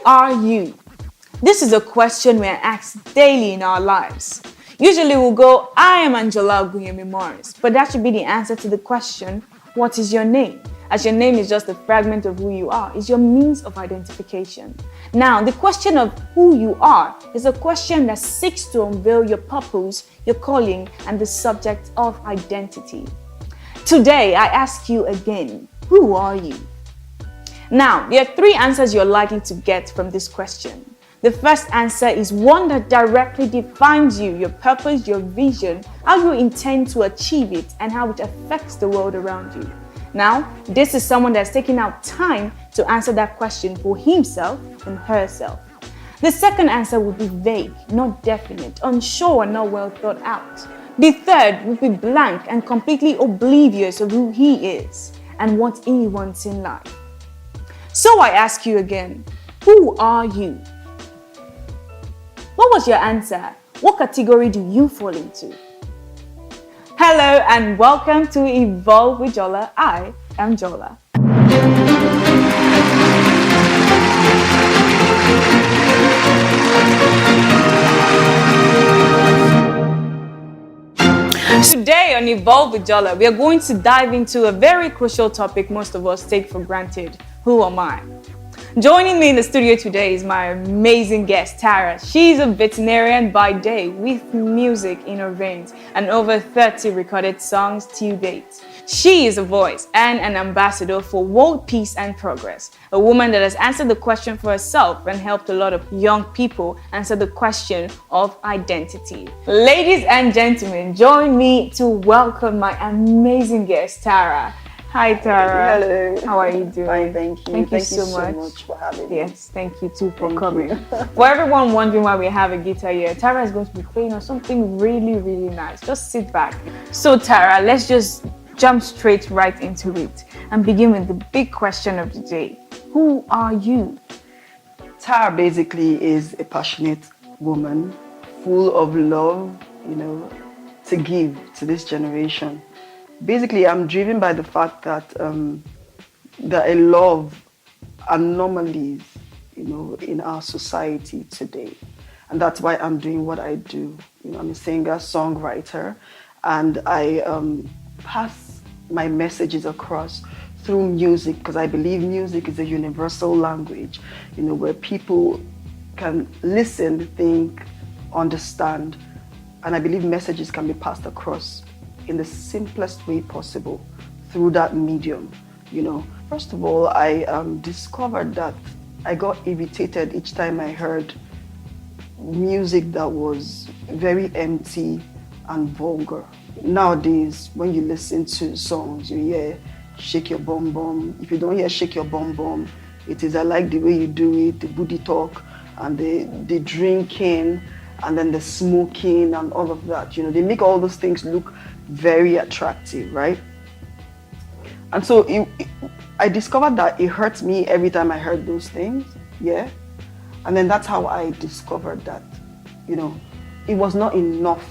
are you? This is a question we are asked daily in our lives. Usually we'll go, I am Angela Ogunyemi Morris, but that should be the answer to the question, what is your name? As your name is just a fragment of who you are, is your means of identification. Now, the question of who you are is a question that seeks to unveil your purpose, your calling, and the subject of identity. Today, I ask you again, who are you? Now, there are three answers you're likely to get from this question. The first answer is one that directly defines you, your purpose, your vision, how you intend to achieve it, and how it affects the world around you. Now, this is someone that's taking out time to answer that question for himself and herself. The second answer would be vague, not definite, unsure, and not well thought out. The third would be blank and completely oblivious of who he is and what he wants in life. So I ask you again, who are you? What was your answer? What category do you fall into? Hello and welcome to Evolve with Jola. I am Jola. Today on Evolve with Jola, we are going to dive into a very crucial topic most of us take for granted. Who am I? Joining me in the studio today is my amazing guest, Tara. She's a veterinarian by day with music in her veins and over 30 recorded songs to date. She is a voice and an ambassador for world peace and progress, a woman that has answered the question for herself and helped a lot of young people answer the question of identity. Ladies and gentlemen, join me to welcome my amazing guest, Tara. Hi, Tara. Hello. How are you doing? Fine, thank you. Thank you so much for having me. Yes, thank you too for coming. For everyone wondering why we have a guitar here, Tara is going to be playing on something really, really nice. Just sit back. So, Tara, let's just jump straight right into it and begin with the big question of the day. Who are you? Tara basically is a passionate woman, full of love, to give to this generation. Basically, I'm driven by the fact that that I love anomalies, in our society today, and that's why I'm doing what I do. I'm a singer, songwriter, and I pass my messages across through music because I believe music is a universal language, where people can listen, think, understand, and I believe messages can be passed across in the simplest way possible through that medium. First of all, I discovered that I got irritated each time I heard music that was very empty and vulgar. Nowadays, when you listen to songs, you hear shake your bum bum. If you don't hear shake your bum bum, it is I like the way you do it, the booty talk and the drinking and then the smoking and all of that. They make all those things look very attractive, right? And so I discovered that it hurts me every time I heard those things, yeah? And then that's how I discovered that, it was not enough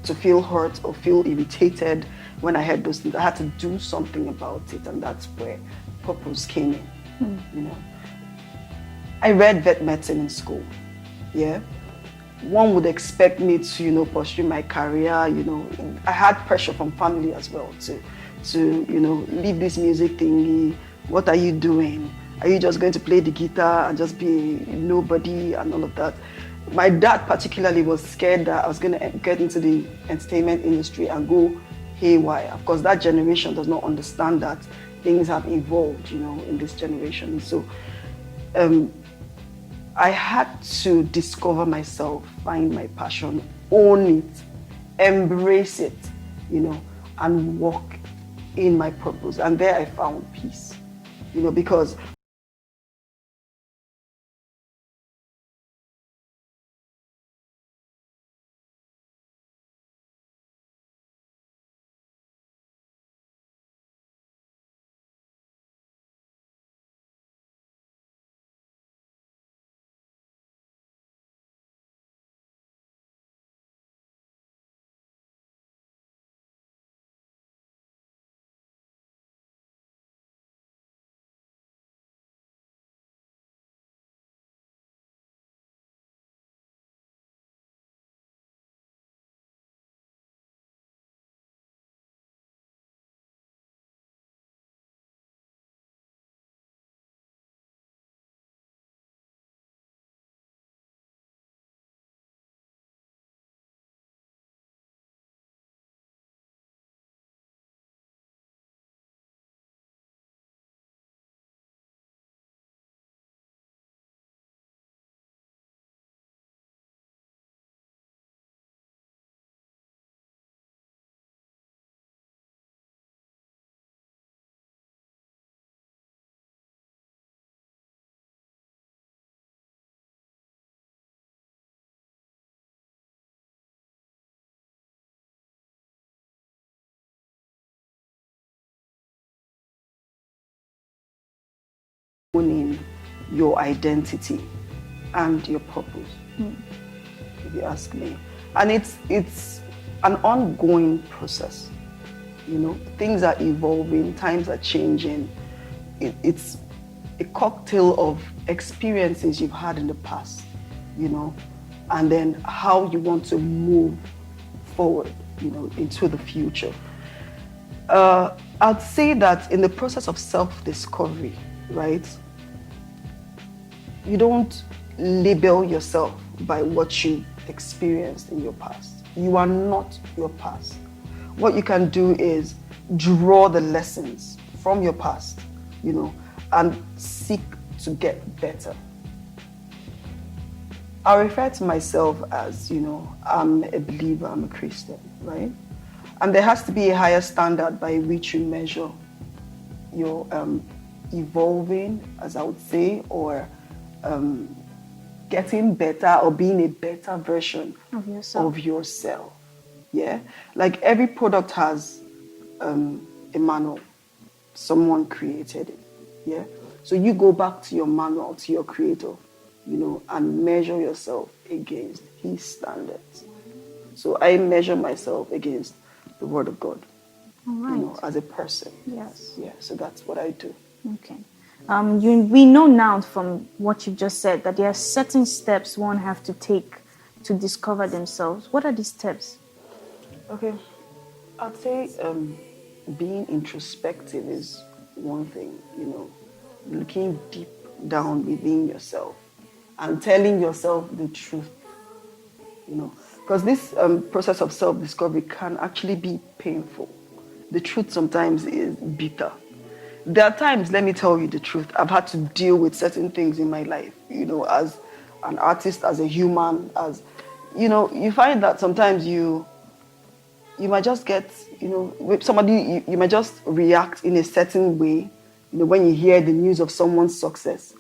to feel hurt or feel irritated when I heard those things. I had to do something about it, and that's where purpose came in, I read vet medicine in school, yeah? One would expect me to, pursue my career, I had pressure from family as well to leave this music thingy. What are you doing? Are you just going to play the guitar and just be nobody and all of that? My dad particularly was scared that I was going to get into the entertainment industry and go haywire. Of course, that generation does not understand that things have evolved, in this generation. So, I had to discover myself, find my passion, own it, embrace it, and walk in my purpose. And there I found peace, because owning your identity and your purpose, if you ask me. And it's an ongoing process. Things are evolving, times are changing. It's a cocktail of experiences you've had in the past, and then how you want to move forward, into the future. I'd say that in the process of self-discovery, right, you don't label yourself by what you experienced in your past. You are not your past. What you can do is draw the lessons from your past, and seek to get better. I refer to myself as, I'm a believer, I'm a Christian, right? And there has to be a higher standard by which you measure your evolving, as I would say, or getting better or being a better version of yourself. Yeah? Like every product has a manual. Someone created it. Yeah? So you go back to your manual, to your creator, and measure yourself against his standards. So I measure myself against the word of God, as a person. Yes. Yeah, so that's what I do. Okay. We know now from what you've just said that there are certain steps one have to take to discover themselves. What are these steps? Okay. I'd say being introspective is one thing, looking deep down within yourself and telling yourself the truth, because this process of self-discovery can actually be painful. The truth sometimes is bitter. There are times, let me tell you the truth, I've had to deal with certain things in my life, as an artist, as a human, as, you find that sometimes you might just get, with somebody, you might just react in a certain way, when you hear the news of someone's success.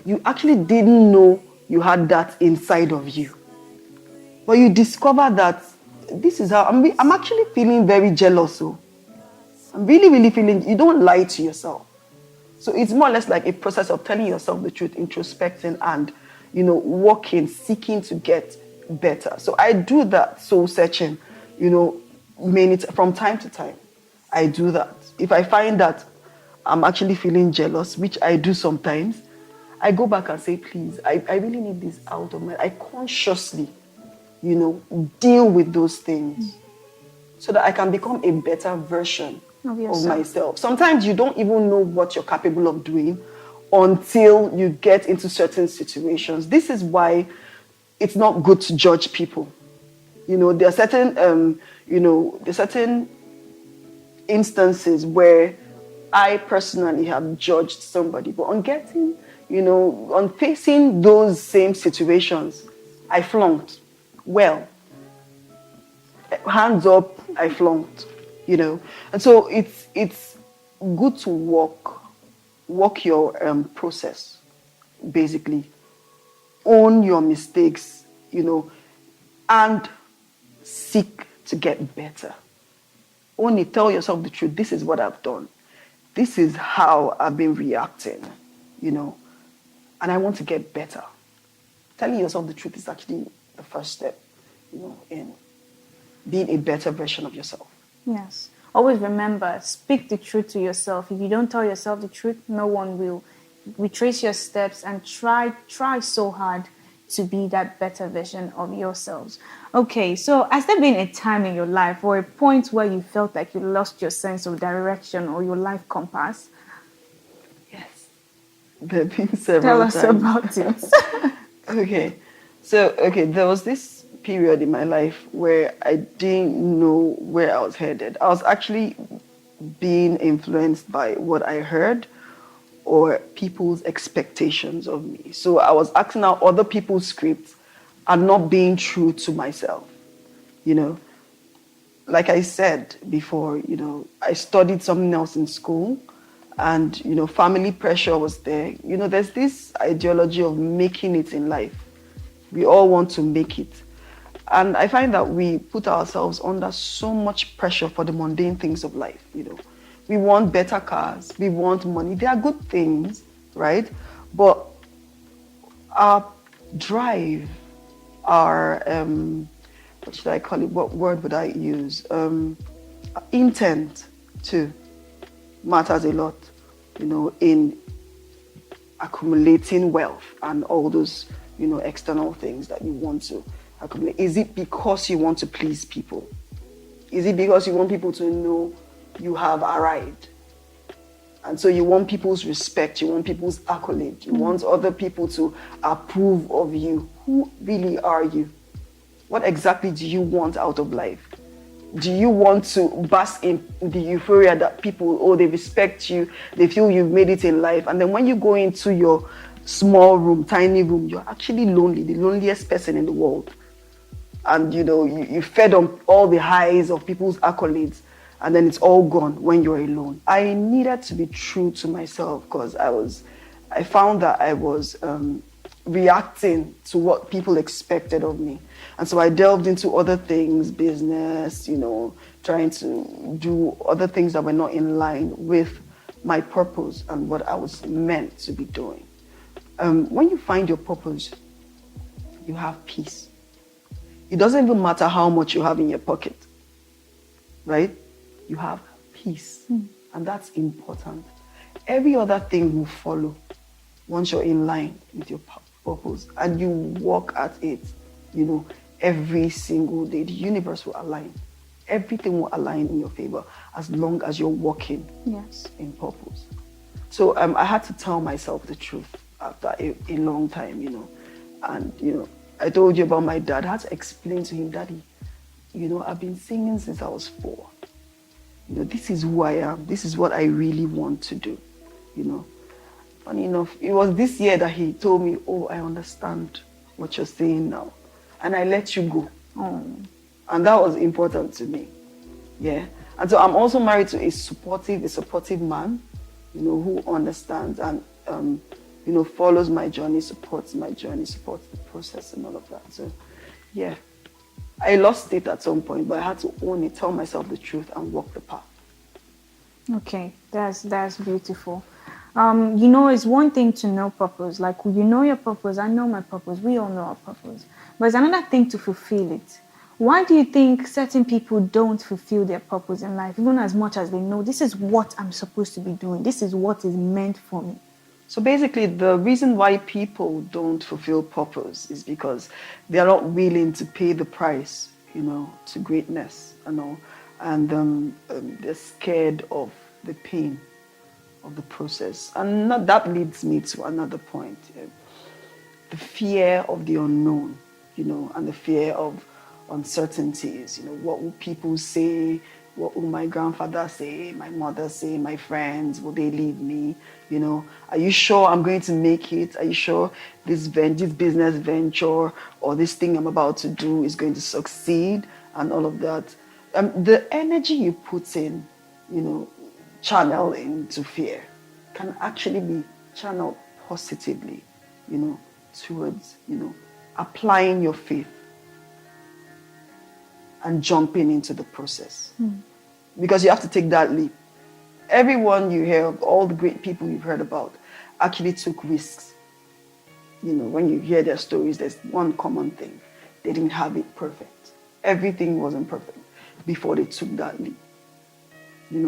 You actually didn't know you had that inside of you. But you discover that this is how, I'm actually feeling very jealous. So I'm really, really feeling, you don't lie to yourself. So it's more or less like a process of telling yourself the truth, introspecting and, working, seeking to get better. So I do that soul searching, from time to time. I do that. If I find that I'm actually feeling jealous, which I do sometimes, I go back and say, please, I really need this out of my, I consciously, deal with those things so that I can become a better version of myself. Sometimes you don't even know what you're capable of doing until you get into certain situations. This is why it's not good to judge people. There are certain, instances where I personally have judged somebody, but on getting, on facing those same situations, I flunked. Well, hands up, I flunked, And so it's good to walk your process, basically. Own your mistakes, and seek to get better. Only tell yourself the truth. This is what I've done. This is how I've been reacting, and I want to get better. Telling yourself the truth is actually the first step, in being a better version of yourself. Yes. Always remember, speak the truth to yourself. If you don't tell yourself the truth, no one will. Retrace your steps and try so hard to be that better version of yourselves. Okay, so has there been a time in your life or a point where you felt like you lost your sense of direction or your life compass? Yes. There have been several times. Tell us about it. Okay. So, there was this period in my life where I didn't know where I was headed. I was actually being influenced by what I heard or people's expectations of me. So I was acting out other people's scripts and not being true to myself. Like I said before, I studied something else in school and, family pressure was there. There's this ideology of making it in life. We all want to make it. And I find that we put ourselves under so much pressure for the mundane things of life, We want better cars, we want money. They are good things, right? But our drive, our what should I call it? What word would I use? Intent too matters a lot, in accumulating wealth and all those, external things that you want to accumulate. Is it because you want to please people? Is it because you want people to know you have arrived? And so you want people's respect, you want people's accolade, you want other people to approve of you. Who really are you? What exactly do you want out of life? Do you want to bask in the euphoria that people, they respect you, they feel you've made it in life, and then when you go into your small room, tiny room, you're actually lonely, the loneliest person in the world. And you fed on all the highs of people's accolades, and then it's all gone when you're alone. I needed to be true to myself because I found that I was reacting to what people expected of me. And so I delved into other things, business, trying to do other things that were not in line with my purpose and what I was meant to be doing. When you find your purpose, you have peace. It doesn't even matter how much you have in your pocket, right? You have peace, and that's important. Every other thing will follow once you're in line with your purpose and you walk at it, every single day. The universe will align. Everything will align in your favor as long as you're walking in purpose. So I had to tell myself the truth after a long time, and, I told you about my dad. I had to explain to him, Daddy, I've been singing since I was 4. This is who I am. This is what I really want to do, Funny enough, it was this year that he told me, I understand what you're saying now. And I let you go. And that was important to me. Yeah. And so I'm also married to a supportive man, who understands and, follows my journey, supports the process and all of that. So, yeah. I lost it at some point, but I had to own it, tell myself the truth and walk the path. Okay, that's beautiful. It's one thing to know purpose. Like, you know your purpose, I know my purpose, we all know our purpose. But it's another thing to fulfill it. Why do you think certain people don't fulfill their purpose in life, even as much as they know this is what I'm supposed to be doing, this is what is meant for me? So basically, the reason why people don't fulfill purpose is because they are not willing to pay the price, to greatness and all. And they're scared of the pain of the process. And that leads me to another point. The fear of the unknown, and the fear of uncertainties. What will people say? What will my grandfather say? My mother say? My friends? Will they leave me? Are you sure I'm going to make it? Are you sure this business venture or this thing I'm about to do is going to succeed? And all of that. The energy you put in, channel into fear can actually be channeled positively, towards, applying your faith and jumping into the process. Because you have to take that leap. Everyone you hear of, all the great people you've heard about, actually took risks. When you hear their stories, there's one common thing. They didn't have it perfect. Everything wasn't perfect before they took that leap.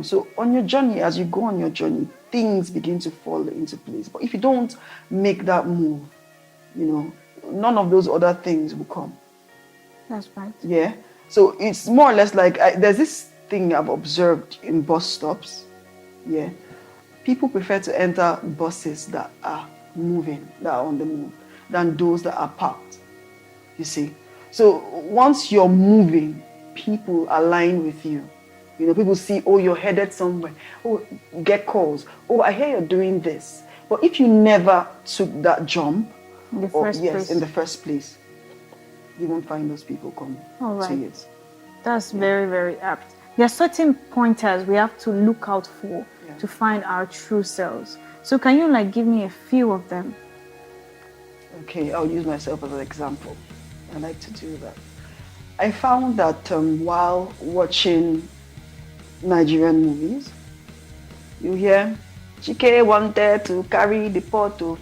So on your journey, as you go on your journey, things begin to fall into place. But if you don't make that move, none of those other things will come. That's right. Yeah. So it's more or less like, there's this thing I've observed in bus stops. Yeah. People prefer to enter buses that are moving, that are on the move, than those that are parked. You see. So once you're moving, people align with you. People see, you're headed somewhere. You get calls. I hear you're doing this. But if you never took that jump, in the first place, you won't find those people come to you. That's very, very apt. There are certain pointers we have to look out for to find our true selves. So can you give me a few of them? Okay, I'll use myself as an example. I like to do that. I found that while watching Nigerian movies, you hear Chike wanted to carry the pot to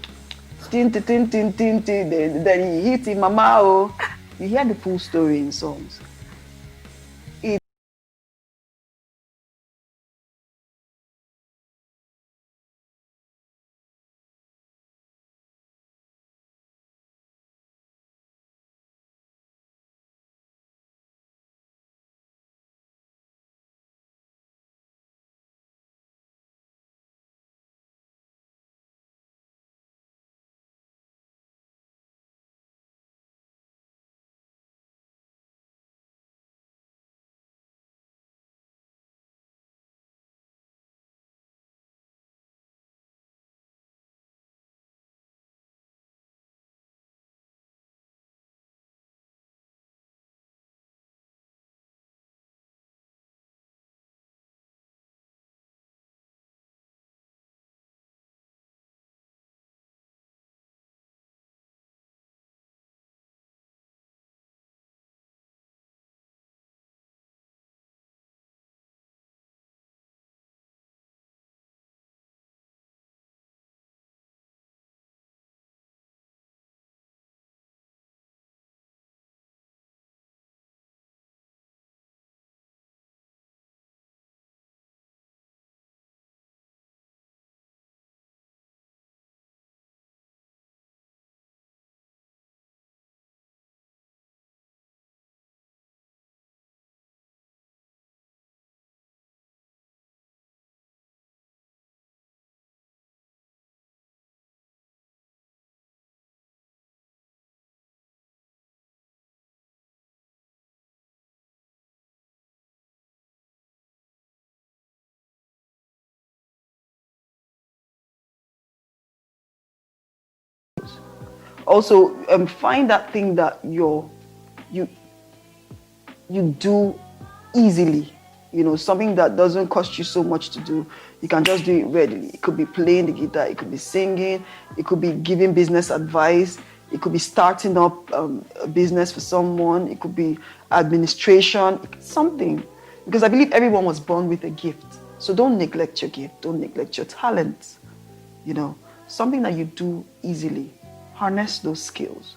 tin tin tin tin tin tin. Then he hit him, mama. Oh, you hear the full story in songs. Also, find that thing that you you do easily. You know, something that doesn't cost you so much to do. You can just do it readily. It could be playing the guitar, it could be singing, it could be giving business advice, it could be starting up a business for someone, it could be administration, something. Because I believe everyone was born with a gift. So don't neglect your gift, don't neglect your talent. You know, something that you do easily. Harness those skills.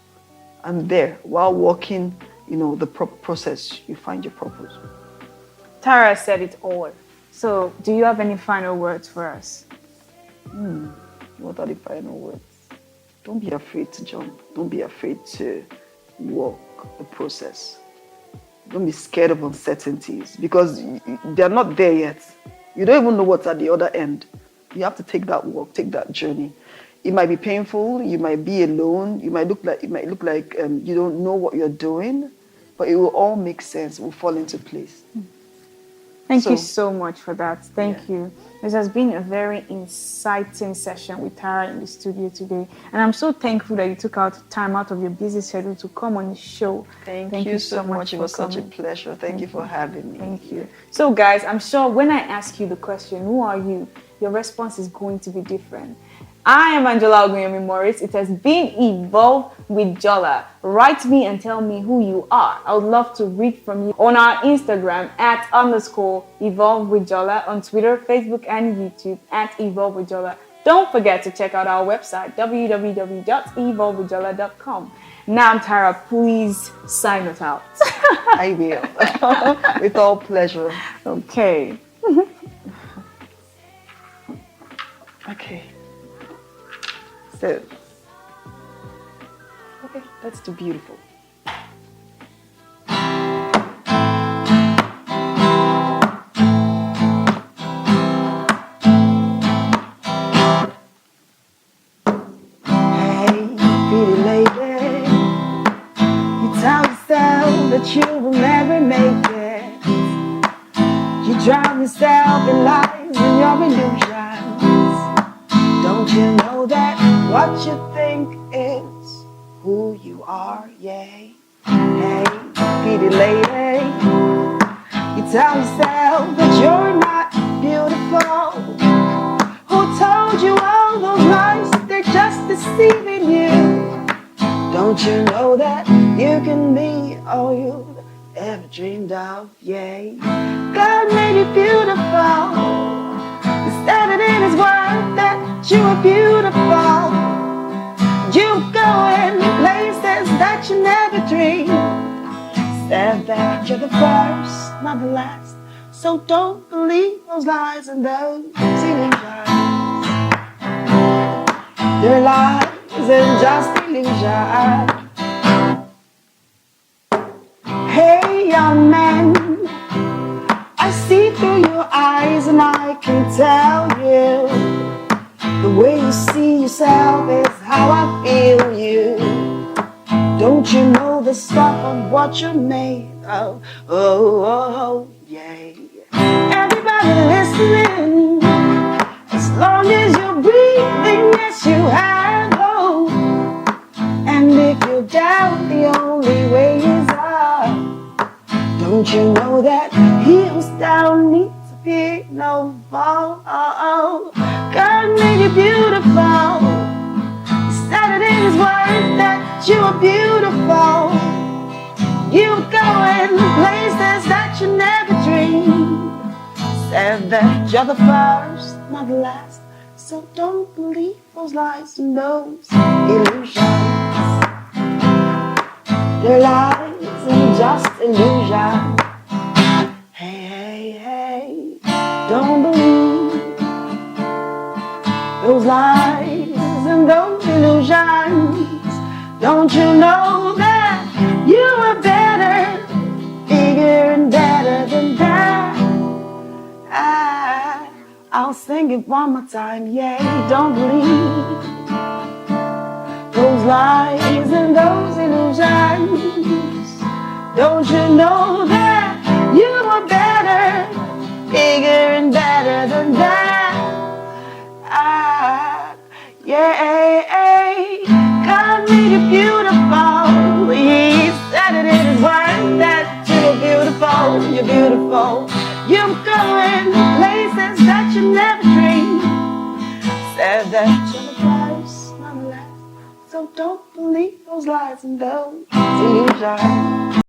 And there, while walking, you know, the process, you find your purpose. Tara said it all. So, do you have any final words for us? What are the final words? Don't be afraid to jump. Don't be afraid to walk the process. Don't be scared of uncertainties because they're not there yet. You don't even know what's at the other end. You have to take that walk, take that journey. It might be painful. You might be alone. It might look like you don't know what you're doing, but it will all make sense. It will fall into place. Thank you so much for that. Thank Yeah. you. This has been a very inciting session with Tara in the studio today. And I'm so thankful that you took time out of your busy schedule to come on the show. Thank you so much. It was such a pleasure. Thank you for having me. Thank you. So, guys, I'm sure when I ask you the question, who are you? Your response is going to be different. I am Angela Ogunyomi Morris. It has been Evolve with Jola. Write me and tell me who you are. I would love to read from you on our Instagram @_Evolve with Jola, on Twitter, Facebook, and YouTube @Evolve with Jola. Don't forget to check out our website www.evolvewithjola.com. Now, Tara, please sign us out. I will. With all pleasure. Okay. Okay. So, okay, let's do beautiful. Hey, pretty lady, you tell yourself that you will never make it. You drown yourself in lies and your illusions. Don't you know that what you think is who you are, yay? Hey, pretty lady, you tell yourself that you're not beautiful. Who told you all those lies? They're just deceiving you. Don't you know that you can be all you've ever dreamed of, yay? God made you beautiful. Said it in his word that you are beautiful. You go in places that you never dreamed. Said that you're the first, not the last. So don't believe those lies and those illusions. They're lies and just illusions. Hey, young man, I see through your eyes and I can tell you the way you see yourself is how I feel you. Don't you know the stuff of what you're made of? Oh, oh, oh, yeah. Everybody listening, as long as you're breathing, yes, you have hope. And if you doubt, the only way is up. Don't you know that heels down need to be no fall? God made you beautiful. He said it in his word that you are beautiful. You go in places that you never dreamed. Said that you're the first, not the last. So don't believe those lies and those illusions. They're lies and just illusions. Hey, hey, hey, don't believe those lies and those illusions. Don't you know that you are better, bigger and better than that? I'll sing it one more time, yeah. Don't believe those lies and those illusions. Don't you know that you are better, bigger and better than that? Yeah, God made you beautiful. He said it in his word that you're beautiful, you're beautiful. You're going places that you never dreamed. Said that you're the first, not the last. So don't believe those lies and those illusions.